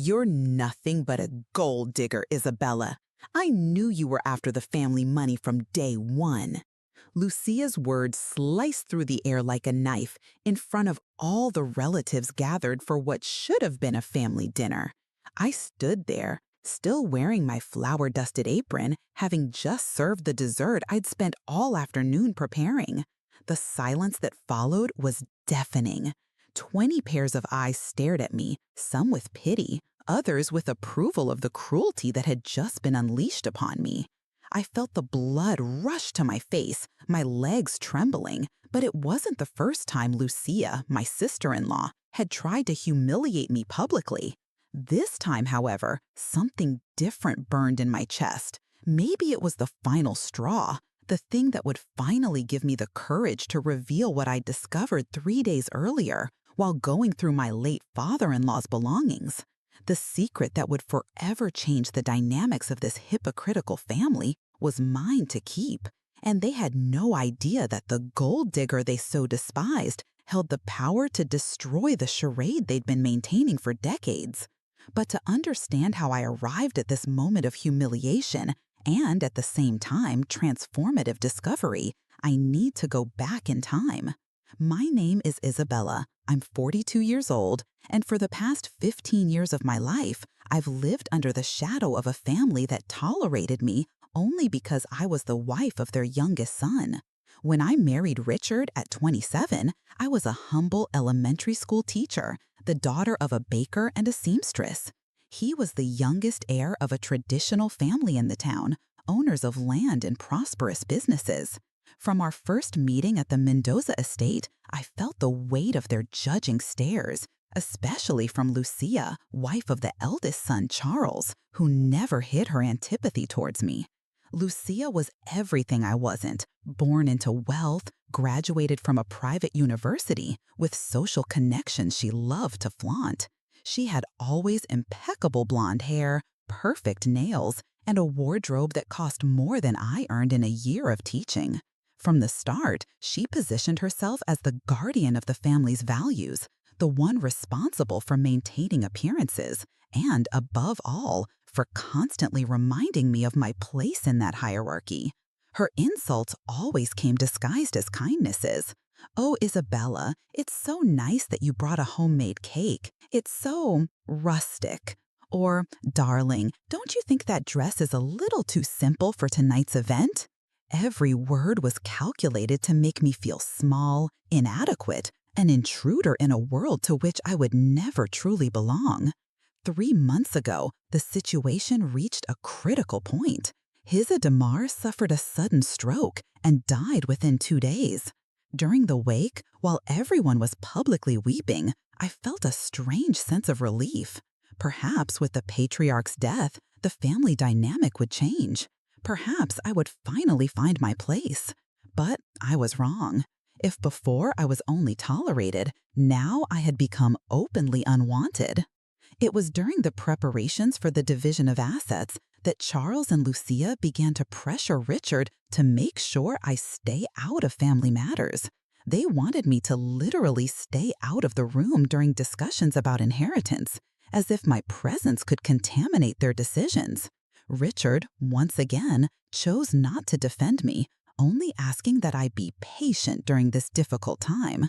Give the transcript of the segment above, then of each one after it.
You're nothing but a gold digger, Isabella. I knew you were after the family money from day one. Lucia's words sliced through the air like a knife in front of all the relatives gathered for what should have been a family dinner. I stood there, still wearing my flour-dusted apron, having just served the dessert I'd spent all afternoon preparing. The silence that followed was deafening. 20 pairs of eyes stared at me, some with pity, others with approval of the cruelty that had just been unleashed upon me. I felt the blood rush to my face, my legs trembling, but it wasn't the first time Lucia, my sister-in-law, had tried to humiliate me publicly. This time, however, something different burned in my chest. Maybe it was the final straw, the thing that would finally give me the courage to reveal what I'd discovered 3 days earlier while going through my late father-in-law's belongings. The secret that would forever change the dynamics of this hypocritical family was mine to keep, and they had no idea that the gold digger they so despised held the power to destroy the charade they'd been maintaining for decades. But to understand how I arrived at this moment of humiliation and, at the same time, transformative discovery, I need to go back in time. My name is Isabella. I'm 42 years old, and for the past 15 years of my life, I've lived under the shadow of a family that tolerated me only because I was the wife of their youngest son. When I married Richard at 27, I was a humble elementary school teacher, the daughter of a baker and a seamstress. He was the youngest heir of a traditional family in the town, owners of land and prosperous businesses. From our first meeting at the Mendoza estate, I felt the weight of their judging stares, especially from Lucia, wife of the eldest son, Charles, who never hid her antipathy towards me. Lucia was everything I wasn't, born into wealth, graduated from a private university, with social connections she loved to flaunt. She had always impeccable blonde hair, perfect nails, and a wardrobe that cost more than I earned in a year of teaching. From the start, she positioned herself as the guardian of the family's values, the one responsible for maintaining appearances, and, above all, for constantly reminding me of my place in that hierarchy. Her insults always came disguised as kindnesses. "Oh, Isabella, it's so nice that you brought a homemade cake. It's so rustic." Or, "Darling, don't you think that dress is a little too simple for tonight's event?" Every word was calculated to make me feel small, inadequate, an intruder in a world to which I would never truly belong. 3 months ago, the situation reached a critical point. Hisa Damar suffered a sudden stroke and died within 2 days. During the wake, while everyone was publicly weeping, I felt a strange sense of relief. Perhaps with the patriarch's death, the family dynamic would change. Perhaps I would finally find my place. But I was wrong. If before I was only tolerated, now I had become openly unwanted. It was during the preparations for the division of assets that Charles and Lucia began to pressure Richard to make sure I stay out of family matters. They wanted me to literally stay out of the room during discussions about inheritance, as if my presence could contaminate their decisions. Richard, once again, chose not to defend me, only asking that I be patient during this difficult time.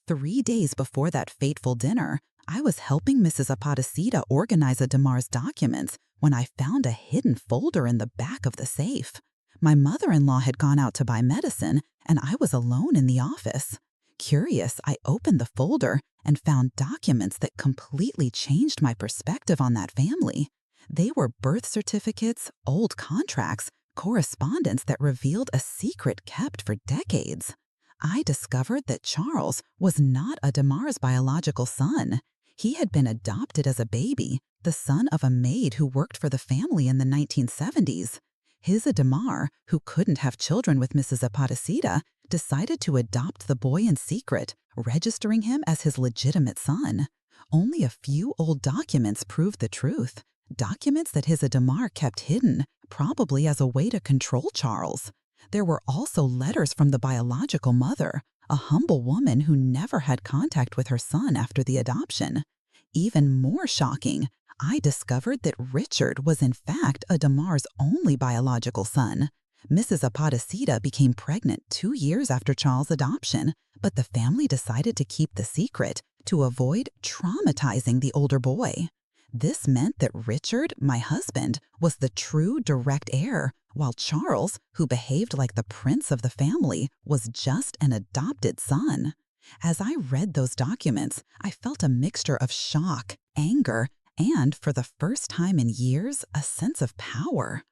3 days before that fateful dinner, I was helping Mrs. Apadacida organize a Damar's documents when I found a hidden folder in the back of the safe. My mother-in-law had gone out to buy medicine, and I was alone in the office. Curious, I opened the folder and found documents that completely changed my perspective on that family. They were birth certificates, old contracts, correspondence that revealed a secret kept for decades. I discovered that Charles was not a Damar's biological son. He had been adopted as a baby, the son of a maid who worked for the family in the 1970s. Hisa Damar, who couldn't have children with Mrs. Apadacida, decided to adopt the boy in secret, registering him as his legitimate son. Only a few old documents proved the truth. Documents that Hisa Damar kept hidden, probably as a way to control Charles. There were also letters from the biological mother, a humble woman who never had contact with her son after the adoption. Even more shocking, I discovered that Richard was in fact Adamar's only biological son. Mrs. Apadacita became pregnant 2 years after Charles' adoption, but the family decided to keep the secret to avoid traumatizing the older boy. This meant that Richard, my husband, was the true direct heir, while Charles, who behaved like the prince of the family, was just an adopted son. As I read those documents, I felt a mixture of shock, anger, and, for the first time in years, a sense of power.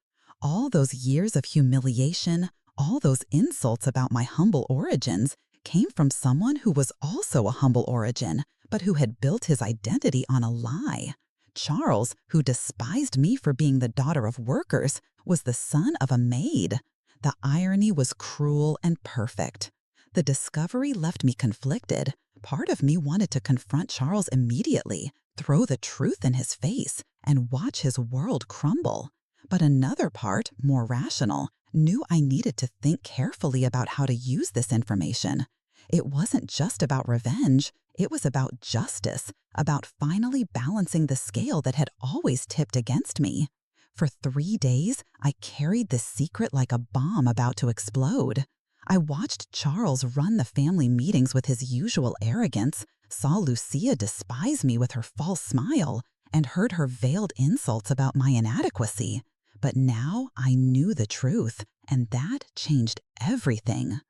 All those years of humiliation, all those insults about my humble origins, came from someone who was also a humble origin, but who had built his identity on a lie. Charles, who despised me for being the daughter of workers, was the son of a maid. The irony was cruel and perfect. The discovery left me conflicted. Part of me wanted to confront Charles immediately, throw the truth in his face, and watch his world crumble. But another part, more rational, knew I needed to think carefully about how to use this information. It wasn't just about revenge, it was about justice, about finally balancing the scale that had always tipped against me. For 3 days, I carried this secret like a bomb about to explode. I watched Charles run the family meetings with his usual arrogance, saw Lucia despise me with her false smile, and heard her veiled insults about my inadequacy. But now I knew the truth, and that changed everything.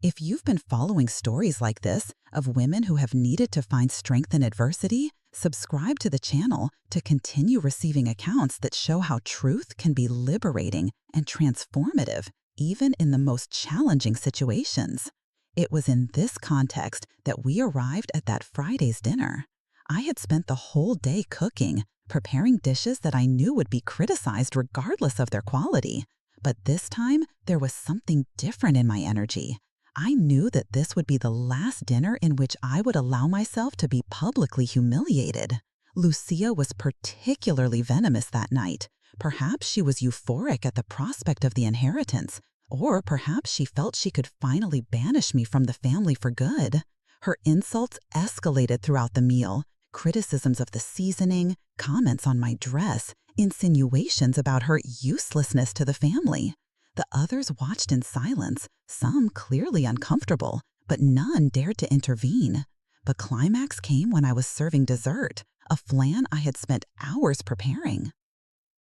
If you've been following stories like this of women who have needed to find strength in adversity, subscribe to the channel to continue receiving accounts that show how truth can be liberating and transformative, even in the most challenging situations. It was in this context that we arrived at that Friday's dinner. I had spent the whole day cooking, preparing dishes that I knew would be criticized regardless of their quality. But this time, there was something different in my energy. I knew that this would be the last dinner in which I would allow myself to be publicly humiliated. Lucia was particularly venomous that night. Perhaps she was euphoric at the prospect of the inheritance, or perhaps she felt she could finally banish me from the family for good. Her insults escalated throughout the meal, criticisms of the seasoning, comments on my dress, insinuations about her uselessness to the family. The others watched in silence, some clearly uncomfortable, but none dared to intervene. The climax came when I was serving dessert, a flan I had spent hours preparing.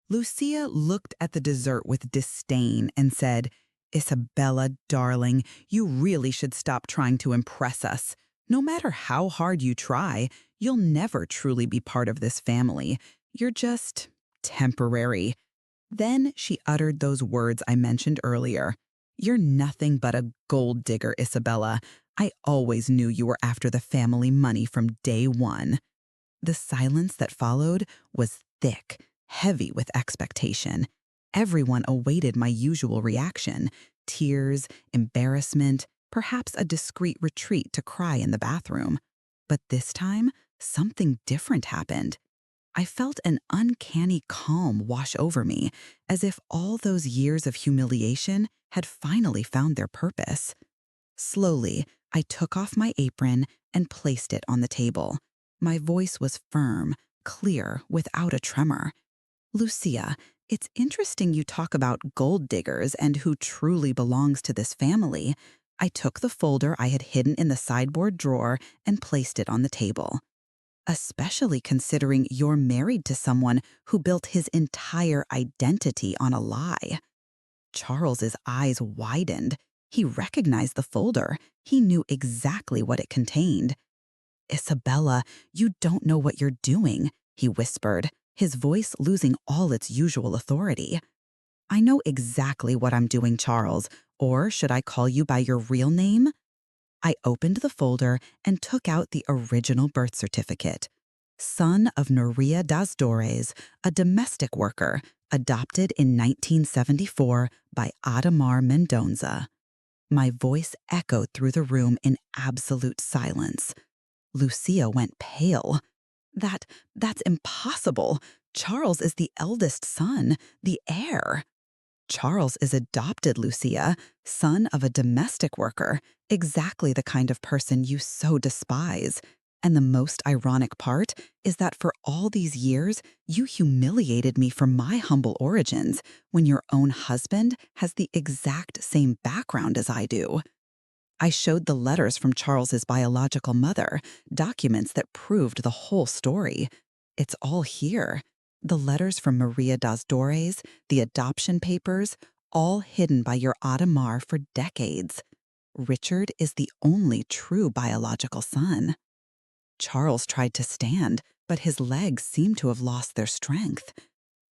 Lucia looked at the dessert with disdain and said, "Isabella, darling, you really should stop trying to impress us. No matter how hard you try, you'll never truly be part of this family. You're just temporary." Then she uttered those words I mentioned earlier. "You're nothing but a gold digger, Isabella. I always knew you were after the family money from day one." The silence that followed was thick, heavy with expectation. Everyone awaited my usual reaction: tears, embarrassment, perhaps a discreet retreat to cry in the bathroom. But this time, something different happened. I felt an uncanny calm wash over me, as if all those years of humiliation had finally found their purpose. Slowly, I took off my apron and placed it on the table. My voice was firm, clear, without a tremor. "Lucia, it's interesting you talk about gold diggers and who truly belongs to this family." I took the folder I had hidden in the sideboard drawer and placed it on the table. "Especially considering you're married to someone who built his entire identity on a lie." Charles's eyes widened. He recognized the folder. He knew exactly what it contained. "Isabella, you don't know what you're doing," he whispered, his voice losing all its usual authority. "I know exactly what I'm doing, Charles, or should I call you by your real name?" I opened the folder and took out the original birth certificate. "Son of Nuria das Dores, a domestic worker, adopted in 1974 by Adamar Mendonça." My voice echoed through the room in absolute silence. Lucia went pale. That's impossible. Charles is the eldest son, the heir." "Charles is adopted, Lucia, son of a domestic worker, exactly the kind of person you so despise. And the most ironic part is that for all these years, you humiliated me for my humble origins when your own husband has the exact same background as I do. I showed the letters from Charles's biological mother, documents that proved the whole story. It's all here. The letters from Maria das Dores, the adoption papers, all hidden by your Adamar for decades. Richard is the only true biological son. Charles tried to stand, but his legs seemed to have lost their strength.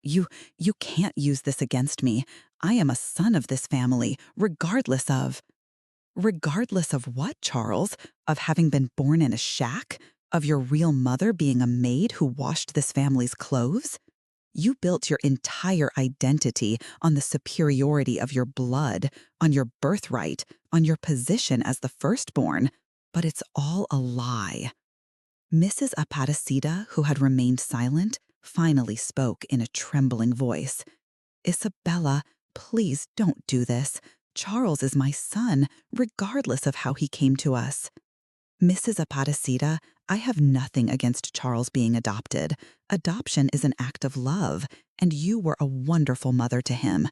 You, you can't use this against me. I am a son of this family, regardless of... Regardless of what, Charles? Of having been born in a shack? Of your real mother being a maid who washed this family's clothes? You built your entire identity on the superiority of your blood, on your birthright, on your position as the firstborn. But it's all a lie. Mrs. Aparecida, who had remained silent, finally spoke in a trembling voice. Isabella, please don't do this. Charles is my son, regardless of how he came to us. Mrs. Aparecida, I have nothing against Charles being adopted. Adoption is an act of love, and you were a wonderful mother to him.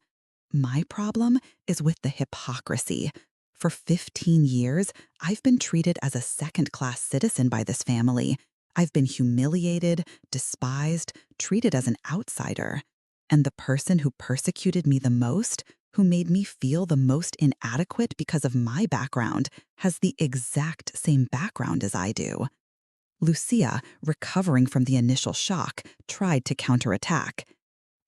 My problem is with the hypocrisy. For 15 years, I've been treated as a second-class citizen by this family. I've been humiliated, despised, treated as an outsider. And the person who persecuted me the most, who made me feel the most inadequate because of my background, has the exact same background as I do. Lucia, recovering from the initial shock, tried to counterattack.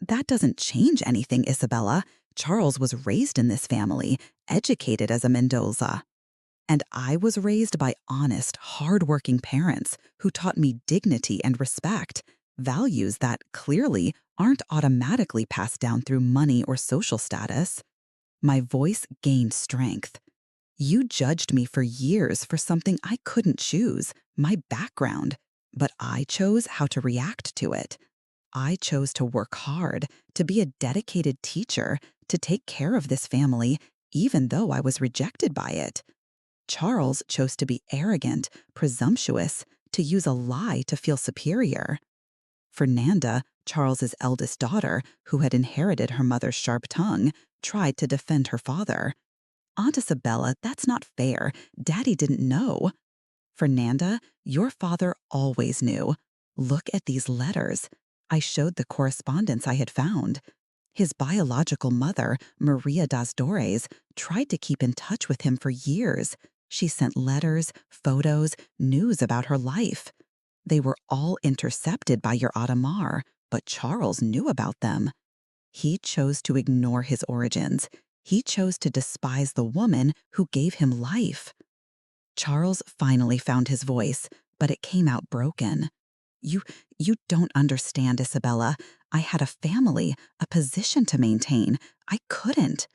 That doesn't change anything, Isabella. Charles was raised in this family, educated as a Mendoza. And I was raised by honest, hard-working parents who taught me dignity and respect, values that, clearly, aren't automatically passed down through money or social status. My voice gained strength. You judged me for years for something I couldn't choose, my background, but I chose how to react to it. I chose to work hard, to be a dedicated teacher, to take care of this family, even though I was rejected by it. Charles chose to be arrogant, presumptuous, to use a lie to feel superior. Fernanda, Charles's eldest daughter, who had inherited her mother's sharp tongue, tried to defend her father. Aunt Isabella, that's not fair. Daddy didn't know. Fernanda, your father always knew. Look at these letters. I showed the correspondence I had found. His biological mother, Maria das Dores, tried to keep in touch with him for years. She sent letters, photos, news about her life. They were all intercepted by your Adamar, but Charles knew about them. He chose to ignore his origins. He chose to despise the woman who gave him life. Charles finally found his voice, but it came out broken. You don't understand, Isabella. I had a family, a position to maintain. I couldn't.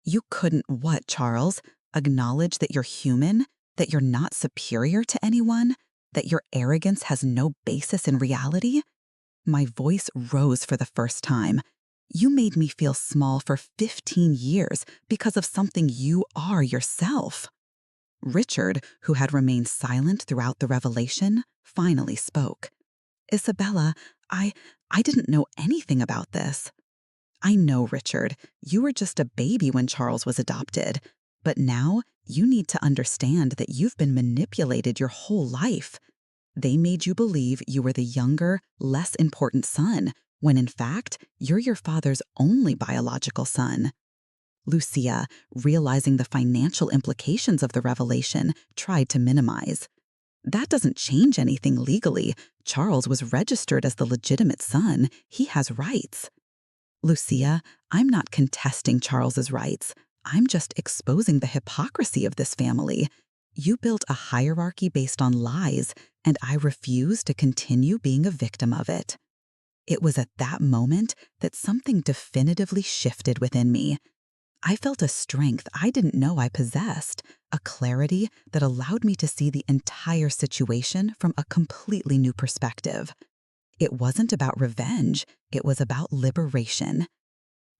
You couldn't what, Charles? Acknowledge that you're human? That you're not superior to anyone? That your arrogance has no basis in reality? My voice rose for the first time. You made me feel small for 15 years because of something you are yourself. Richard, who had remained silent throughout the revelation, finally spoke. Isabella, I didn't know anything about this. I know, Richard. You were just a baby when Charles was adopted. But now you need to understand that you've been manipulated your whole life. They made you believe you were the younger, less important son, when in fact, you're your father's only biological son. Lucia, realizing the financial implications of the revelation, tried to minimize. That doesn't change anything legally. Charles was registered as the legitimate son. He has rights. Lucia, I'm not contesting Charles's rights. I'm just exposing the hypocrisy of this family. You built a hierarchy based on lies, and I refuse to continue being a victim of it. It was at that moment that something definitively shifted within me. I felt a strength I didn't know I possessed, a clarity that allowed me to see the entire situation from a completely new perspective. It wasn't about revenge, it was about liberation.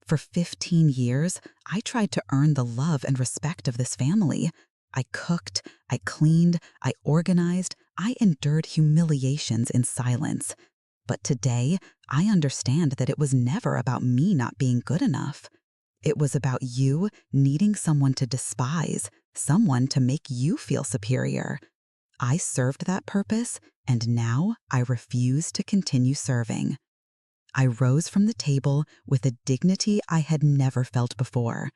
For 15 years, I tried to earn the love and respect of this family. I cooked, I cleaned, I organized, I endured humiliations in silence. But today, I understand that it was never about me not being good enough. It was about you needing someone to despise, someone to make you feel superior. I served that purpose, and now I refuse to continue serving. I rose from the table with a dignity I had never felt before.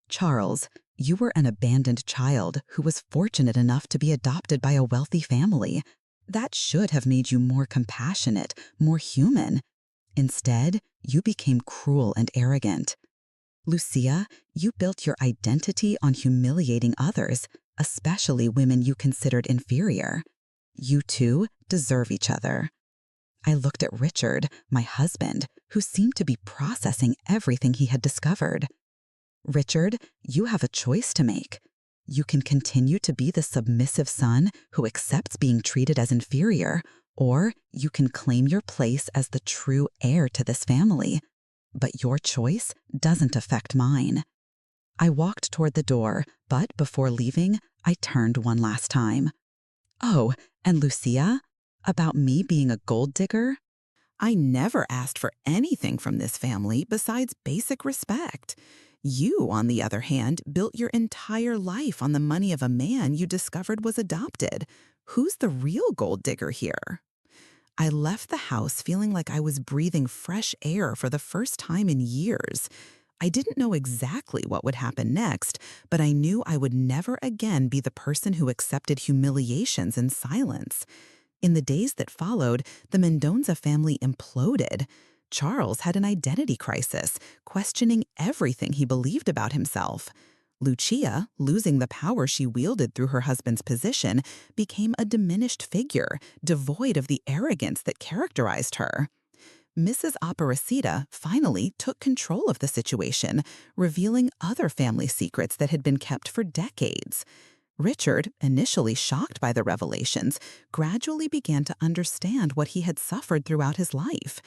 Charles, you were an abandoned child who was fortunate enough to be adopted by a wealthy family. That should have made you more compassionate, more human. Instead, you became cruel and arrogant. Lucia, you built your identity on humiliating others, especially women you considered inferior. You two deserve each other. I looked at Richard, my husband, who seemed to be processing everything he had discovered. Richard, you have a choice to make. You can continue to be the submissive son who accepts being treated as inferior, or you can claim your place as the true heir to this family. But your choice doesn't affect mine. I walked toward the door, but before leaving, I turned one last time. Oh, and Lucia? About me being a gold digger? I never asked for anything from this family besides basic respect. You, on the other hand, built your entire life on the money of a man you discovered was adopted. Who's the real gold digger here? I left the house feeling like I was breathing fresh air for the first time in years. I didn't know exactly what would happen next, but I knew I would never again be the person who accepted humiliations in silence. In the days that followed, the Mendoza family imploded. Charles had an identity crisis, questioning everything he believed about himself. Lucia, losing the power she wielded through her husband's position, became a diminished figure, devoid of the arrogance that characterized her. Mrs. Aparecida finally took control of the situation, revealing other family secrets that had been kept for decades. Richard, initially shocked by the revelations, gradually began to understand what he had suffered throughout his life.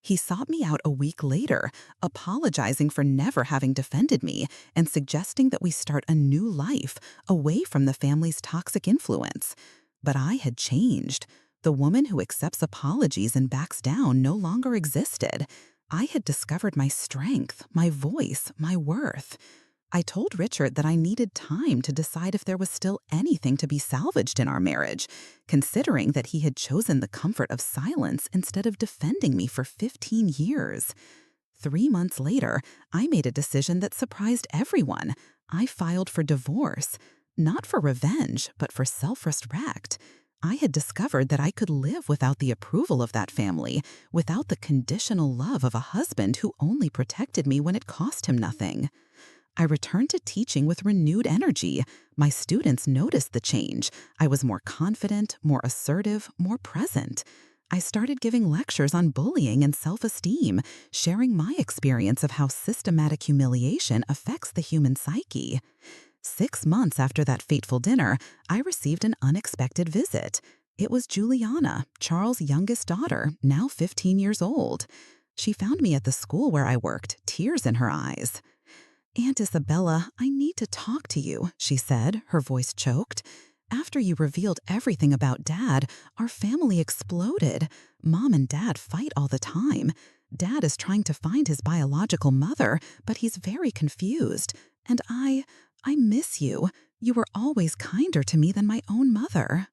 He sought me out a week later, apologizing for never having defended me and suggesting that we start a new life away from the family's toxic influence. But I had changed. The woman who accepts apologies and backs down no longer existed. I had discovered my strength, my voice, my worth. I told Richard that I needed time to decide if there was still anything to be salvaged in our marriage, considering that he had chosen the comfort of silence instead of defending me for 15 years. 3 months later, I made a decision that surprised everyone. I filed for divorce, not for revenge, but for self-respect. I had discovered that I could live without the approval of that family, without the conditional love of a husband who only protected me when it cost him nothing. I returned to teaching with renewed energy. My students noticed the change. I was more confident, more assertive, more present. I started giving lectures on bullying and self-esteem, sharing my experience of how systematic humiliation affects the human psyche. 6 months after that fateful dinner, I received an unexpected visit. It was Juliana, Charles' youngest daughter, now 15 years old. She found me at the school where I worked, tears in her eyes. "Aunt Isabella, I need to talk to you," she said, her voice choked. "After you revealed everything about Dad, our family exploded. Mom and Dad fight all the time. Dad is trying to find his biological mother, but he's very confused. And I miss you. You were always kinder to me than my own mother."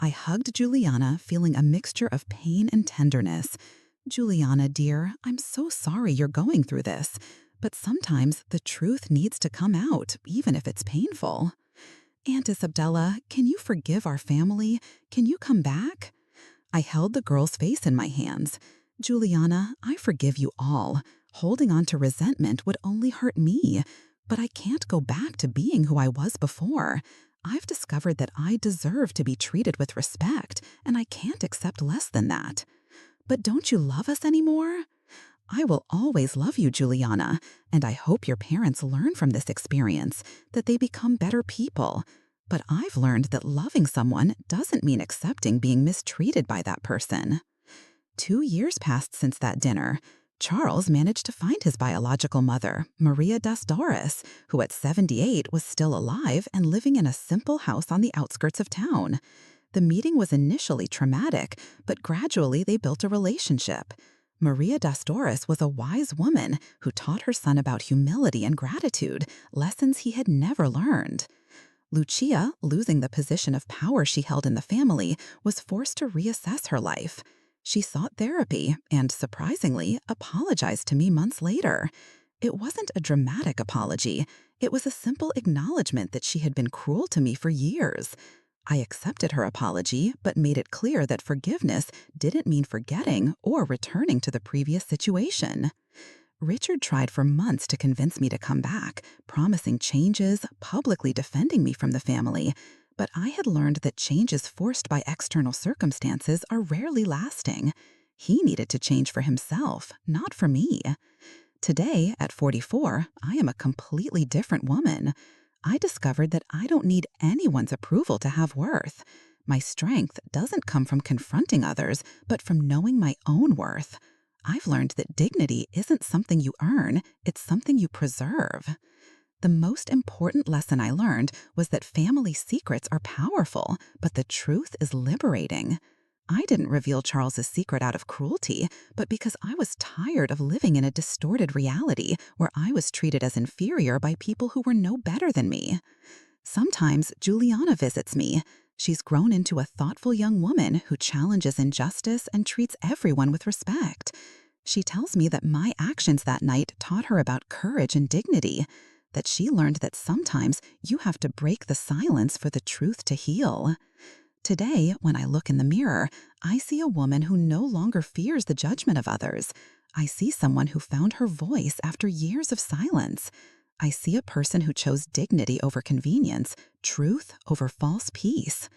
I hugged Juliana, feeling a mixture of pain and tenderness. "Juliana, dear, I'm so sorry you're going through this. But sometimes the truth needs to come out, even if it's painful. Aunt Isabella, can you forgive our family? Can you come back?" I held the girl's face in my hands. "Juliana, I forgive you all. Holding on to resentment would only hurt me. But I can't go back to being who I was before. I've discovered that I deserve to be treated with respect, and I can't accept less than that. But don't you love us anymore?" "I will always love you, Juliana, and I hope your parents learn from this experience, that they become better people. But I've learned that loving someone doesn't mean accepting being mistreated by that person." 2 years passed since that dinner. Charles managed to find his biological mother, Maria das Doris, who at 78 was still alive and living in a simple house on the outskirts of town. The meeting was initially traumatic, but gradually they built a relationship. Maria Dostoris was a wise woman who taught her son about humility and gratitude, lessons he had never learned. Lucia, losing the position of power she held in the family, was forced to reassess her life. She sought therapy and, surprisingly, apologized to me months later. It wasn't a dramatic apology. It was a simple acknowledgement that she had been cruel to me for years. I accepted her apology, but made it clear that forgiveness didn't mean forgetting or returning to the previous situation. Richard tried for months to convince me to come back, promising changes, publicly defending me from the family. But I had learned that changes forced by external circumstances are rarely lasting. He needed to change for himself, not for me. Today, at 44, I am a completely different woman. I discovered that I don't need anyone's approval to have worth. My strength doesn't come from confronting others, but from knowing my own worth. I've learned that dignity isn't something you earn, it's something you preserve. The most important lesson I learned was that family secrets are powerful, but the truth is liberating. I didn't reveal Charles's secret out of cruelty, but because I was tired of living in a distorted reality where I was treated as inferior by people who were no better than me. Sometimes Juliana visits me. She's grown into a thoughtful young woman who challenges injustice and treats everyone with respect. She tells me that my actions that night taught her about courage and dignity, that she learned that sometimes you have to break the silence for the truth to heal. Today, when I look in the mirror, I see a woman who no longer fears the judgment of others. I see someone who found her voice after years of silence. I see a person who chose dignity over convenience, truth over false peace.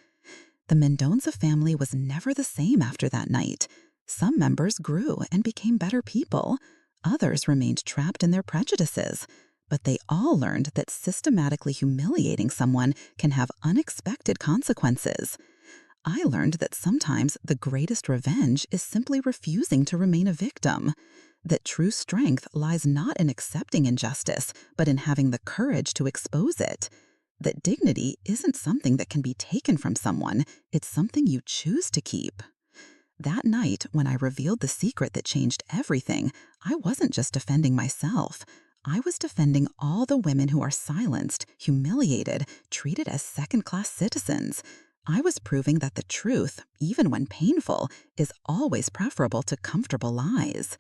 The Mendoza family was never the same after that night. Some members grew and became better people. Others remained trapped in their prejudices. But they all learned that systematically humiliating someone can have unexpected consequences. I learned that sometimes the greatest revenge is simply refusing to remain a victim. That true strength lies not in accepting injustice, but in having the courage to expose it. That dignity isn't something that can be taken from someone, it's something you choose to keep. That night, when I revealed the secret that changed everything, I wasn't just defending myself. I was defending all the women who are silenced, humiliated, treated as second-class citizens. I was proving that the truth, even when painful, is always preferable to comfortable lies.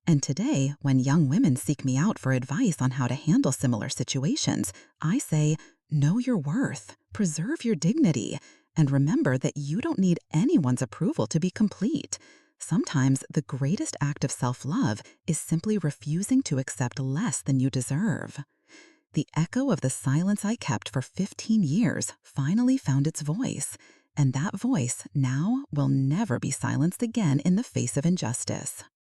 And today, when young women seek me out for advice on how to handle similar situations, I say, know your worth, preserve your dignity, and remember that you don't need anyone's approval to be complete. Sometimes the greatest act of self-love is simply refusing to accept less than you deserve. The echo of the silence I kept for 15 years finally found its voice, and that voice now will never be silenced again in the face of injustice.